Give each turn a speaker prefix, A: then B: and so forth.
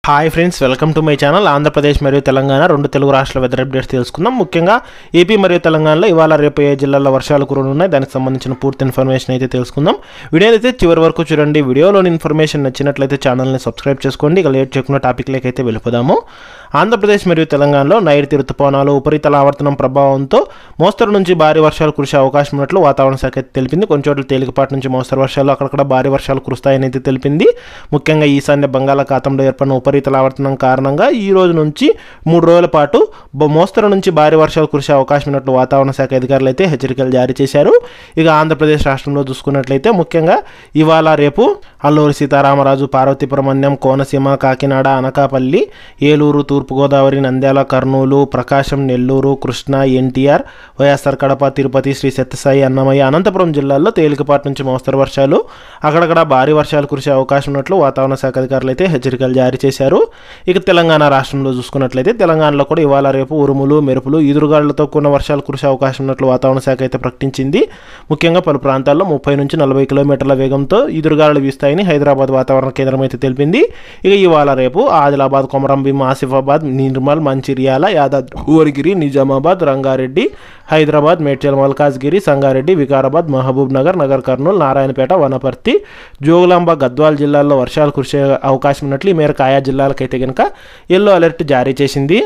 A: Hi friends, welcome to my channel. Andhra Pradesh మరియు తెలంగాణ రెండు తెలుగు రాష్ట్రాల వెదర్ అప్డేట్స్ తెలుసుకుందాం. ముఖ్యంగా ఏపీ మరియు తెలంగాణలో ఇవాళ రేపు ఏ జిల్లాల్లో వర్షాలు కురనున్నాయి, దానికి సంబంధించిన పూర్తి ఇన్ఫర్మేషన్ అయితే తెలుసుకుందాం. వీడియో అయితే చివరి వరకు చూడండి. వీడియోలోని ఇన్ఫర్మేషన్ నచ్చినట్లయితే ఛానల్ని సబ్స్క్రైబ్ చేసుకోండి. ఇక లేట్ చేయకుండా టాపిక్లోకి అయితే వెళ్ళిపోదాము. ఆంధ్రప్రదేశ్ మరియు తెలంగాణలో నైరుతి రుతుపవనాలు ఉపరితల ఆవర్తనం ప్రభావంతో మోస్తరు నుంచి భారీ వర్షాలు కురిసే అవకాశం ఉన్నట్లు వాతావరణ శాఖ అయితే తెలిపింది. కొన్ని చోట్ల తేలికపాటి నుంచి మోస్తరు వర్షాలు, అక్కడక్కడ భారీ వర్షాలు కురుస్తాయని అయితే తెలిపింది. ముఖ్యంగా ఈశాన్య బంగాళాఖాతంలో ఏర్పడిన ఉపరితల ఆవర్తనం కారణంగా ఈ రోజు నుంచి 3 రోజుల పాటు మోస్తరు నుంచి భారీ వర్షాలు కురిసే అవకాశం ఉన్నట్లు వాతావరణ శాఖ అధికారులు అయితే హెచ్చరికలు జారీ చేశారు. ఇక ఆంధ్రప్రదేశ్ రాష్ట్రంలో చూసుకున్నట్లయితే ముఖ్యంగా ఇవాళ రేపు అల్లూరి సీతారామరాజు, పార్వతీపురం మన్యం, కోనసీమ, కాకినాడ, అనకాపల్లి, ఏలూరు, తూర్పుగోదావరి, నంద్యాల, కర్నూలు, ప్రకాశం, నెల్లూరు, కృష్ణా, ఎన్టీఆర్, వైఎస్ఆర్ కడప, తిరుపతి, శ్రీ సత్యసాయి, అన్నమయ్య, అనంతపురం జిల్లాల్లో తేలికపాటి నుంచి మోస్తరు వర్షాలు, అక్కడక్కడ భారీ వర్షాలు కురిసే అవకాశం ఉన్నట్లు వాతావరణ శాఖ అధికారులు అయితే హెచ్చరికలు జారీ చేశారు. ఇక తెలంగాణ రాష్ట్రంలో చూసుకున్నట్లయితే తెలంగాణలో కూడా ఇవాళ రేపు ఉరుములు, మెరుపులు, ఈదురుగాలులతో కూడిన వర్షాలు కురిసే అవకాశం ఉన్నట్లు వాతావరణ శాఖ అయితే ప్రకటించింది. ముఖ్యంగా పలు ప్రాంతాల్లో 30 నుంచి 40 కిలోమీటర్ల వేగంతో ఈదురుగాలులు వీస్తాయని హైదరాబాద్ వాతావరణ కేంద్రం అయితే తెలిపింది. ఇక ఇవాళ రేపు ఆదిలాబాద్, కొమరంభీం, ఆసిఫాబాద్, నిర్మల్, మంచిర్యాల, యాదాద్రి, భువనగిరి, నిజామాబాద్, రంగారెడ్డి, హైదరాబాద్, మేడ్చల్, మల్కాజ్గిరి, సంగారెడ్డి, వికారాబాద్, మహబూబ్ నగర్, నగర్ కర్నూలు, నారాయణపేట, వనపర్తి, జోగులాంబ, గద్వాల్ జిల్లాల్లో వర్షాలు కురిసే అవకాశం ఉన్నట్లు ఈ మేరకు ఆయా జిల్లాలకైతే కనుక ఎల్లో అలర్ట్ జారీ చేసింది.